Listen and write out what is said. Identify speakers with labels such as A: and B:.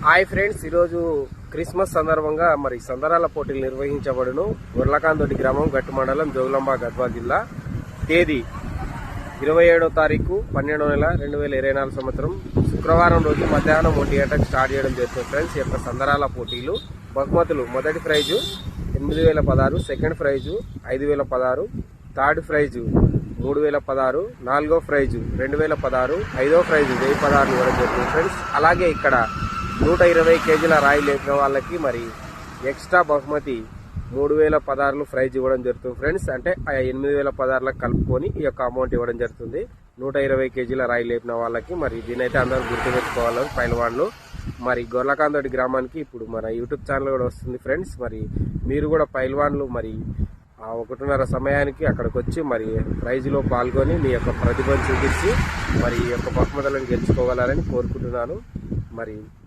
A: Hi friends, ఈరోజు Christmas సందర్భంగా మరి సందరాల పోటీలు నిర్వహించబడును. గుర్లకాందొడ్డి గ్రామం, గట్టు మండలం, జోగులాంబ, గద్వాల జిల్లా. తేదీ 27వ తారీఖు 12వ నెల 2024 సంవత్సరం శుక్రవారం రోజు మధ్యాహ్నం 1 గంటకు స్టార్ట్ చేయడం జరుగుతుంది. ఫ్రెండ్స్, ఈ యొక్క సందరాల పోటీలు బహుమతులు: మొదటి prize 8016, second prize 5016, third prize 3016, నాలుగో ప్రైజు 2016, ఐదో ప్రైజు 1016 ఇవ్వడం జరుగుతుంది. ఫ్రెండ్స్, అలాగే ఇక్కడ 120 కేజీల రాయి లేపిన వాళ్ళకి మరి ఎక్స్ట్రా బహుమతి 3016 ప్రైజ్ ఇవ్వడం జరుగుతుంది. ఫ్రెండ్స్, అంటే 8016 కలుపుకొని ఈ యొక్క అమౌంట్ ఇవ్వడం జరుగుతుంది. 120 కేజీల రాయి లేపిన వాళ్ళకి మరి దీనైతే అందరూ గుర్తుపెట్టుకోవాలి పైల్వాన్లు. మరి గొర్లకాందొడ్డి గ్రామానికి ఇప్పుడు మన యూట్యూబ్ ఛానల్ కూడా వస్తుంది. ఫ్రెండ్స్, మరి మీరు కూడా పైల్వాన్లు మరి 1:30 సమయానికి అక్కడికి వచ్చి మరి ప్రైజ్లో పాల్గొని మీ యొక్క ప్రతిభను చూపించి మరి ఈ యొక్క బహుమతులను గెలుచుకోవాలని కోరుకుంటున్నాను. మరి